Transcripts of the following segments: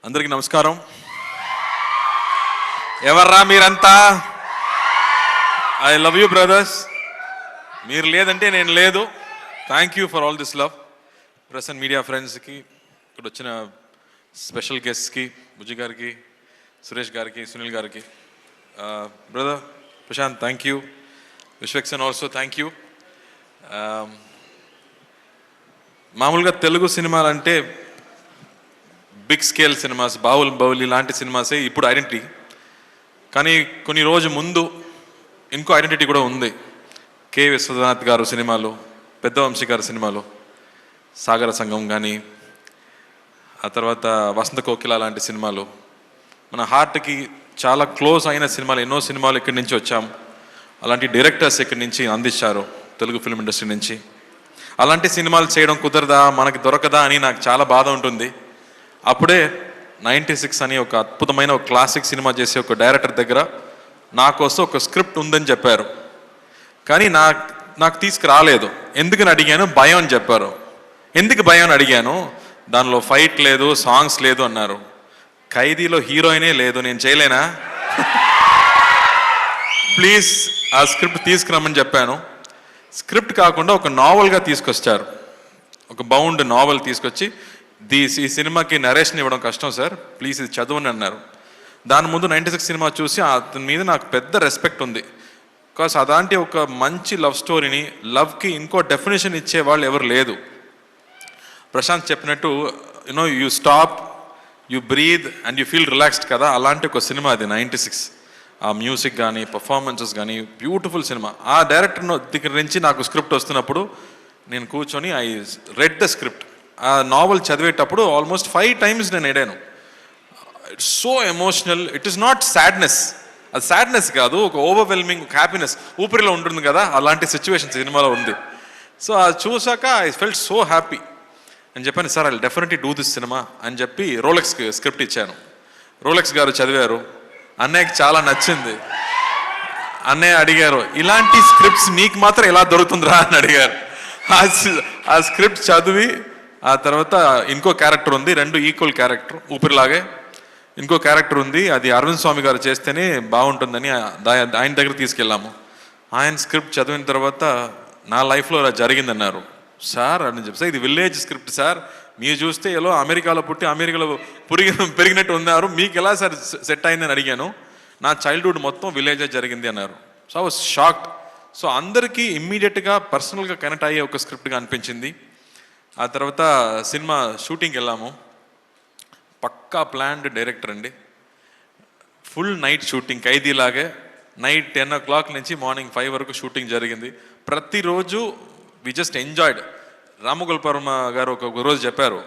అందరికీ నమస్కారం. ఎవర్రా మీరంతా? I love you brothers. మీరు లేదంటే నేను లేదు. Thank you for all this love. Press and media ఫ్రెండ్స్కి, ఇక్కడ వచ్చిన స్పెషల్ గెస్ట్కి, బుజ్జి గారికి, సురేష్ గారికి, సునీల్ గారికి, brother Prashanth thank you, Vishwaksen also thank you. మామూలుగా తెలుగు సినిమాలంటే బిగ్ స్కేల్ సినిమాస్, బాహుబలి లాంటి సినిమాసే ఇప్పుడు ఐడెంటిటీ. కానీ కొన్ని రోజు ముందు ఇంకో ఐడెంటిటీ కూడా ఉంది. కె విశ్వనాథ్ గారు సినిమాలు, పెద్ద వంశీ గారి సినిమాలు, సాగర సంఘం కానీ, ఆ తర్వాత వసంత కోకిల లాంటి సినిమాలు, మన హార్ట్కి చాలా క్లోజ్ అయిన సినిమాలు, ఎన్నో సినిమాలు ఇక్కడి నుంచి వచ్చాం. అలాంటి డైరెక్టర్స్ ఇక్కడి నుంచి అందించారు తెలుగు ఫిల్మ్ ఇండస్ట్రీ నుంచి. అలాంటి సినిమాలు చేయడం కుదరదా, మనకి దొరకదా అని నాకు చాలా బాధ ఉంటుంది. అప్పుడే 96 అని ఒక అద్భుతమైన ఒక క్లాసిక్ సినిమా చేసే ఒక డైరెక్టర్ దగ్గర నా కోసం ఒక స్క్రిప్ట్ ఉందని చెప్పారు. కానీ నాకు తీసుకురాలేదు. ఎందుకని అడిగాను, భయం అని చెప్పారు. ఎందుకు భయం అని అడిగాను, దానిలో ఫైట్ లేదు, సాంగ్స్ లేదు అన్నారు. ఖైదీలో హీరోయినే లేదు, నేను చేయలేనా? ప్లీజ్ ఆ స్క్రిప్ట్ తీసుకురమ్మని చెప్పాను. స్క్రిప్ట్ కాకుండా ఒక నావల్గా తీసుకొచ్చారు. ఒక బౌండ్ నావల్ తీసుకొచ్చి, ఈ సినిమాకి నరేషన్ ఇవ్వడం కష్టం సార్, ప్లీజ్ ఇది చదవని అన్నారు. దాని ముందు 96 సినిమా చూసి అతని మీద నాకు పెద్ద రెస్పెక్ట్ ఉంది. బికాస్ అలాంటి ఒక మంచి లవ్ స్టోరీని, లవ్కి ఇంకో డెఫినేషన్ ఇచ్చే వాళ్ళు ఎవరు లేదు. ప్రశాంత్ చెప్పినట్టు you stop, you breathe and you feel relaxed కదా, అలాంటి ఒక సినిమా అది 96. ఆ మ్యూజిక్ కానీ, పర్ఫార్మెన్సెస్ కానీ బ్యూటిఫుల్ సినిమా. ఆ డైరెక్టర్ దగ్గర నుంచి నాకు స్క్రిప్ట్ వస్తున్నప్పుడు నేను కూర్చొని ఐ రెడ్ ద స్క్రిప్ట్. ఆ నావల్ చదివేటప్పుడు ఆల్మోస్ట్ 5 times నేను ఎడాను. It's so emotional. It is not sadness, అది సాడ్నెస్ కాదు, ఒక ఓవర్వెల్మింగ్ హ్యాపీనెస్ ఊపిరిలో ఉంటుంది కదా, అలాంటి సిచ్యువేషన్ సినిమాలో ఉంది. సో అది చూసాక ఐ ఫెల్ట్ సో హ్యాపీ అని చెప్పాను. Sir I definitely do this cinema అని చెప్పి రోలెక్స్కి స్క్రిప్ట్ ఇచ్చాను. రోలెక్స్ గారు చదివారు. అన్నయ్యకి చాలా నచ్చింది. అన్నయ్య అడిగారు, ఇలాంటి స్క్రిప్ట్స్ నీకు మాత్రం ఎలా దొరుకుతుందిరా అని అడిగారు. ఆ స్క్రిప్ట్ చదివి, ఆ తర్వాత ఇంకో క్యారెక్టర్ ఉంది, 2 ఈక్వల్ క్యారెక్టర్, ఊపిరిలాగే ఇంకో క్యారెక్టర్ ఉంది, అది అరవింద్ స్వామి గారు చేస్తేనే బాగుంటుందని ఆయన దగ్గర తీసుకెళ్ళాము. ఆయన స్క్రిప్ట్ చదివిన తర్వాత నా లైఫ్లో అలా జరిగిందన్నారు. సార్ అని చెప్పి, సార్ ఇది విలేజ్ స్క్రిప్ట్ సార్, మీరు చూస్తే ఎలా అమెరికాలో పుట్టి అమెరికాలో పెరిగినట్టు ఉన్నారు, మీకు ఎలా సార్ సెట్ అయిందని అడిగాను. నా చైల్డ్హుడ్ మొత్తం విలేజే జరిగింది అన్నారు. So I was shocked. So అందరికీ ఇమ్మీడియట్గా పర్సనల్గా కనెక్ట్ అయ్యే ఒక స్క్రిప్ట్గా అనిపించింది. ఆ తర్వాత సినిమా షూటింగ్కి వెళ్ళాము. పక్కా ప్లాన్డ్ డైరెక్టర్ అండి. ఫుల్ నైట్ షూటింగ్, ఖైదీలాగే నైట్ 10 o'clock నుంచి మార్నింగ్ 5 వరకు షూటింగ్ జరిగింది. ప్రతిరోజు వి జస్ట్ ఎంజాయ్డ్. రామగోపాల్ గారు ఒక రోజు చెప్పారు,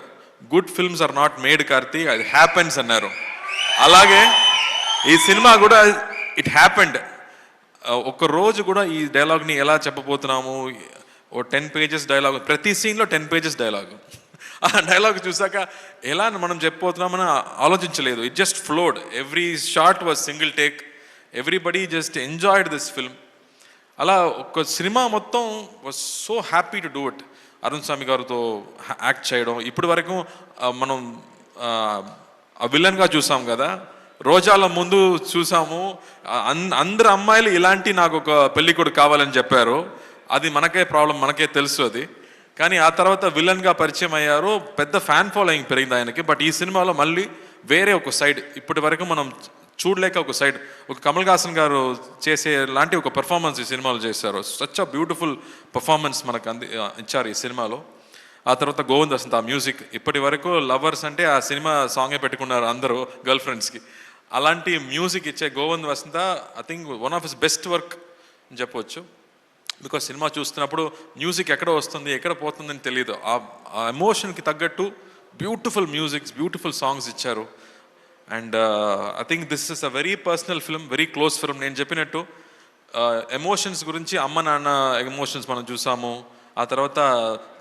good films are not made Karthi, అది హ్యాపెన్స్ అన్నారు. అలాగే ఈ సినిమా కూడా ఇట్ హ్యాపెండ్. ఒక రోజు కూడా ఈ డైలాగ్ని ఎలా చెప్పబోతున్నాము, ఓ 10 pages డైలాగ్, ప్రతి సీన్లో 10 pages డైలాగ్. ఆ డైలాగ్ చూసాక ఎలా మనం చెప్పబోతున్నామని ఆలోచించలేదు. It just flowed. Every shot was single take. Everybody just enjoyed this film. అలా ఒక సినిమా మొత్తం was so happy to do it. Arun Swamy గారితో యాక్ట్ చేయడం, ఇప్పటి వరకు మనం విలన్గా చూసాం కదా, రోజాల ముందు చూసాము, అందరు అమ్మాయిలు ఇలాంటి నాకు ఒక పెళ్లి కొడుకు కావాలని చెప్పారు. అది మనకే ప్రాబ్లం, మనకే తెలుసు అది. కానీ ఆ తర్వాత విలన్గా పరిచయం అయ్యారు, పెద్ద ఫ్యాన్ ఫాలోయింగ్ పెరిగింది ఆయనకి. బట్ ఈ సినిమాలో మళ్ళీ వేరే ఒక సైడ్, ఇప్పటి వరకు మనం చూడలేక ఒక సైడ్, ఒక కమల్ హాసన్ గారు చేసే లాంటి ఒక పెర్ఫార్మెన్స్ ఈ సినిమాలో చేశారు. సచ్ అ బ్యూటిఫుల్ పర్ఫార్మెన్స్ మనకు ఇచ్చారు ఈ సినిమాలో. ఆ తర్వాత గోవింద్ వసంత్ ఆ మ్యూజిక్, ఇప్పటి వరకు లవర్స్ అంటే ఆ సినిమా సాంగే పెట్టుకున్నారు అందరూ గర్ల్ ఫ్రెండ్స్కి. అలాంటి మ్యూజిక్ ఇచ్చే Govind Vasantha I think one of his best work అని చెప్పవచ్చు. బికాస్ సినిమా చూస్తున్నప్పుడు మ్యూజిక్ ఎక్కడ వస్తుంది ఎక్కడ పోతుందని తెలియదు. ఆ ఎమోషన్కి తగ్గట్టు బ్యూటిఫుల్ మ్యూజిక్స్, బ్యూటిఫుల్ సాంగ్స్ ఇచ్చారు. And I think this is a very personal film, very close film. నేను చెప్పినట్టు ఎమోషన్స్ గురించి అమ్మ నాన్న ఎమోషన్స్ మనం చూసాము, ఆ తర్వాత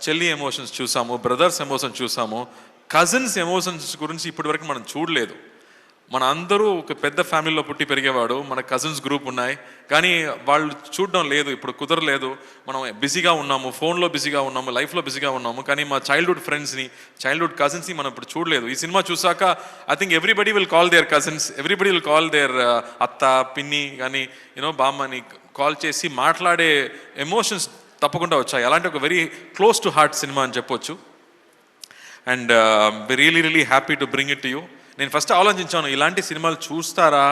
చెల్లి ఎమోషన్స్ చూసాము, బ్రదర్స్ ఎమోషన్స్ చూసాము, కజిన్స్ ఎమోషన్స్ గురించి ఇప్పటి వరకు మనం చూడలేదు. మన అందరూ ఒక పెద్ద ఫ్యామిలీలో పుట్టి పెరిగేవాడు, మన కజిన్స్ గ్రూప్ ఉన్నాయి, కానీ వాళ్ళు చూడడం లేదు, ఇప్పుడు కుదరలేదు, మనం బిజీగా ఉన్నాము, ఫోన్లో బిజీగా ఉన్నాము, లైఫ్లో బిజీగా ఉన్నాము, కానీ మా చైల్డ్హుడ్ ఫ్రెండ్స్ని, చైల్డ్హుడ్ కజిన్స్ని మనం ఇప్పుడు చూడలేదు. ఈ సినిమా చూసాక I think everybody will call there cousins, everybody will call there అత్త, పిన్ని కానీ బామ్మని కాల్ చేసి మాట్లాడే ఎమోషన్స్ తప్పకుండా వచ్చాయి. అలాంటి ఒక very close to heart cinema అని చెప్పొచ్చు. And really happy to bring it to you. నేను ఫస్ట్ ఆలోచించాను, ఇలాంటి సినిమాలు చూస్తారా,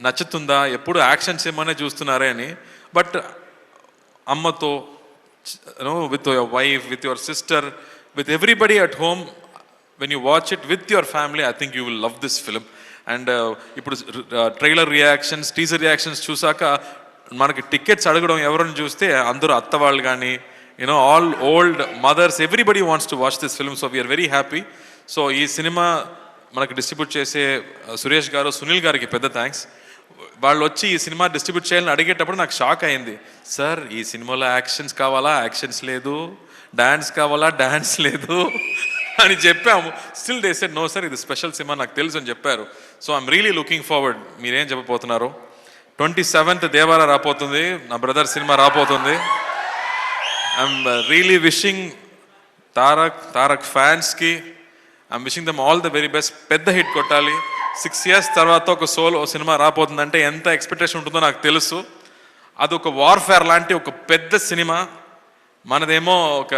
నచ్చుతుందా, ఎప్పుడు యాక్షన్ సినిమానే చూస్తున్నారే అని. బట్ అమ్మతో, with your wife, with your sister, with everybody at home, when you watch it with your family, I think you will love this film. And ఇప్పుడు ట్రైలర్ రియాక్షన్స్, టీజర్ రియాక్షన్స్ చూసాక మనకి tickets అడగడం ఎవరిని చూస్తే అందరూ అత్త వాళ్ళు కానీ all old mothers, everybody wants to watch this film. So we are very happy. So ఈ సినిమా మనకు డిస్ట్రిబ్యూట్ చేసే సురేష్ గారు, సునీల్ గారికి పెద్ద థ్యాంక్స్. వాళ్ళు వచ్చి ఈ సినిమా డిస్ట్రిబ్యూట్ చేయాలని అడిగేటప్పుడు నాకు షాక్ అయింది. సార్ ఈ సినిమాలో యాక్షన్స్ కావాలా, యాక్షన్స్ లేదు, డాన్స్ కావాలా, డాన్స్ లేదు అని చెప్పాము. Still they said no sir, ఇది స్పెషల్ సినిమా, నాకు తెలుసు అని చెప్పారు. So I'm really looking forward. మీరేం చెప్పబోతున్నారు? 27th దేవారా రాబోతుంది, నా బ్రదర్ సినిమా రాబోతుంది. ఐఎమ్ రియలీ విషింగ్ తారక్ ఫ్యాన్స్కి, I'm wishing them all the very best. పెద్ద హిట్ కొట్టాలి. 6 years తర్వాత ఒక సోలో సినిమా రాబోతుందంటే ఎంత ఎక్స్పెక్టేషన్ ఉంటుందో నాకు తెలుసు. అది ఒక వార్ఫేర్ లాంటి ఒక పెద్ద సినిమా. మనదేమో ఒక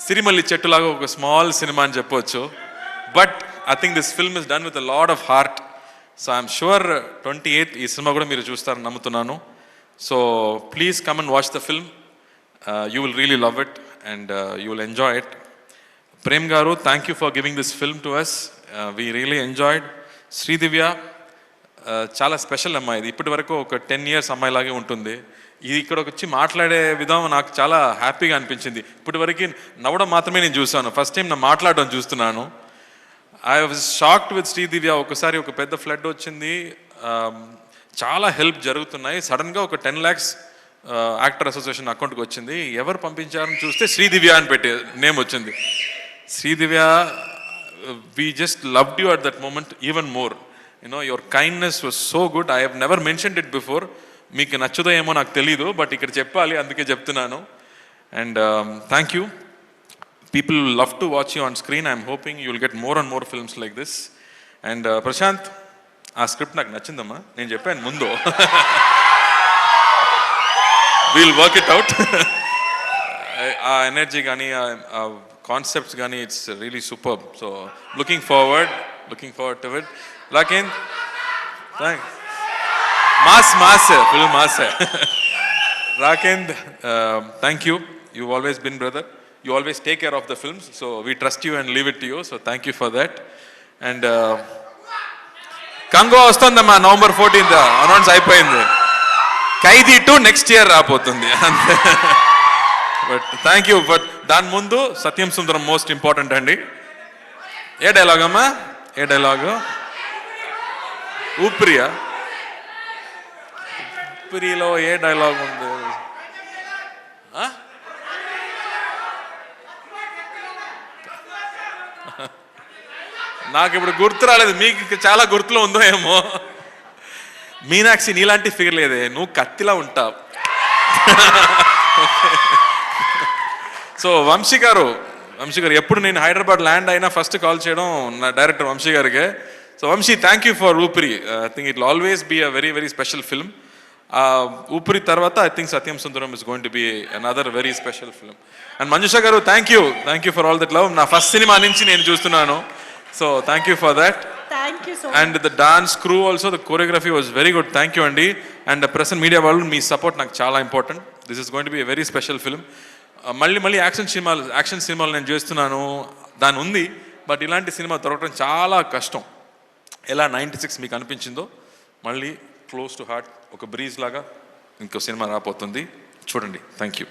సిరిమల్లి చెట్టులాగా ఒక స్మాల్ సినిమా అని చెప్పొచ్చు. But I think this film is done with a lot of heart. So I'm sure 28th ఈ సినిమా కూడా మీరు చూస్తారని నమ్ముతున్నాను. So please come and watch the film. You will really love it and you will enjoy it. Prem గారు, thank you for giving this film to us. We really enjoyed. Sridivya చాలా special అమ్మాయి. ఇది ఇప్పటి వరకు ఒక 10 years అమ్మాయిలాగే ఉంటుంది. ఇది ఇక్కడ వచ్చి మాట్లాడే విధానం నాకు చాలా హ్యాపీగా అనిపించింది. ఇప్పటి వరకు నవ్వడం మాత్రమే నేను చూసాను, ఫస్ట్ టైం నా మాట్లాడడం చూస్తున్నాను. I was shocked with Sridivya. ఒకసారి ఒక పెద్ద ఫ్లడ్ వచ్చింది, చాలా హెల్ప్ జరుగుతున్నాయి, సడన్గా ఒక 10 lakhs యాక్టర్ అసోసియేషన్ అకౌంట్కి వచ్చింది. ఎవరు పంపించారని చూస్తే శ్రీదివ్య అని పెట్టే నేమ్ వచ్చింది. Sridivya, we just loved you at that moment even more. Your kindness was so good. I have never mentioned it before. మీకు నచ్చుదో ఏమో నాకు తెలీదు, బట్ ఇక్కడ చెప్పాలి, అందుకే చెప్తున్నాను. And thank you. People will love to watch you on screen. I'm hoping you will get more and more films like this. And Prashanth, ఆ script నాకు నచ్చిందమ్మా, నేను చెప్పాను ముందు. We'll work it out. ఆ ఎనర్జీ కానీ, ఆ కాన్సెప్ట్స్ కానీ, it's really super. So looking forward to it. లాకిన్, థ్యాంక్స్. Mass full mass. రాకేంద్, thank you. You've always been brother. You always take care of the films, so we trust you and leave it to you, so thank you for that. And Congo వస్తుందమ్మా, November 14th announce అయిపోయింది. ఖైదీ 2 next year రాబోతుంది అంతే. But thank you. But దాని ముందు సత్యం సుందరం most important అండి. ఏ dialogue అమ్మా? ఏ dialogue? ఊపిరియా? ఊపిరిలో ఏ dialogue ఉంది? నాకు ఇప్పుడు గుర్తు రాలేదు, మీకు చాలా గుర్తులో ఉందో ఏమో. మీనాక్షి, నీలాంటి ఫిగర్ లేదే, నువ్వు కత్తిలా ఉంటావు. సో వంశీ గారు ఎప్పుడు నేను హైదరాబాద్ ల్యాండ్ అయినా ఫస్ట్ కాల్ చేయడం నా డైరెక్టర్ వంశీ గారికి. So Vamsi, thank you for Oopiri. I think it will always be a very very special film. Oopiri తర్వాత I think Satyam Sundaram is going to be another very special film. And Manjusha గారు, thank you for all that love. నా first cinema నుంచి నేను చూస్తున్నాను. So thank you for that. Thank you so much. And the dance crew also, the choreography was very good. Thank you Andy. And the press and media వాళ్ళు మీ support నాకు చాలా important. This is going to be a very special film. మళ్ళీ action సినిమాలు నేను చేస్తున్నాను, దాని ఉంది, but ఇలాంటి సినిమా దొరకడం చాలా కష్టం. ఎలా 96 మీకు అనిపించిందో, మళ్ళీ క్లోజ్ టు హార్ట్, ఒక బ్రీజ్ లాగా ఇంకో సినిమా రాబోతుంది, చూడండి. Thank you.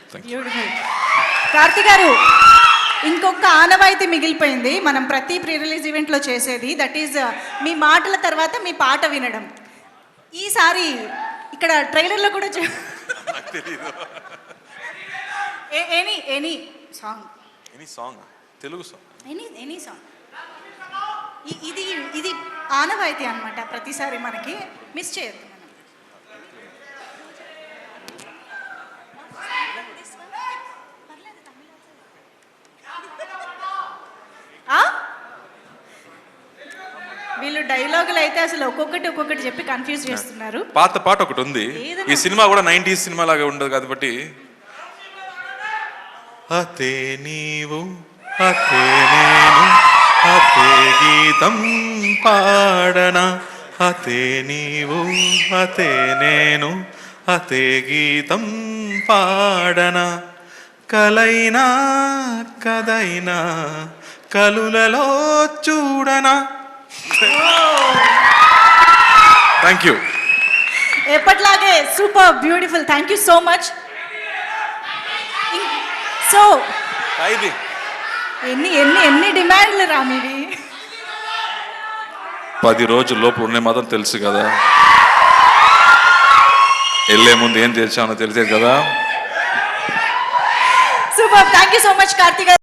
కార్తీ గారు, ఇంకొక ఆనవాయితీ మిగిలిపోయింది మనం ప్రతి ప్రీ రిలీజ్ ఈవెంట్లో చేసేది, దట్ ఈజ్ మీ మాటల తర్వాత మీ పాట వినడం. ఈసారి ఇక్కడ ట్రైలర్లో కూడా any song, Telugu song, any song, ఇది ఇది ఆనవాయితీ అన్నమాట, ప్రతిసారి మనకి మిస్ చేయొద్దు మనం. ఆ? వీళ్ళు డైలాగులు అయితే అసలు ఒక్కొక్కటి చెప్పి కన్ఫ్యూజ్ చేస్తున్నారు. పాత పాట ఒకటి ఉంది, ఏదైనా ఈ సినిమా కూడా 90s సినిమా లాగా ఉండదు కాబట్టి. అతే నీవు అతే నేను అతే గీతం పాడనా, అతే నీవు అతే నేను అతే గీతం పాడనా, కలైనా కదైనా కలులలో చూడనా. Thank you. ఎప్పట్లాగే super beautiful, thank you so much. So ఇది ఎన్ని ఎన్ని ఎన్ని డిమాండ్లు రామివి. 10 రోజుల లోపు ఉండే మాత్రం తెలుసు కదా, వెళ్ళే ముందు ఏం తెచ్చానో తెలిసేది కదా. Super, thank you so much Karthik.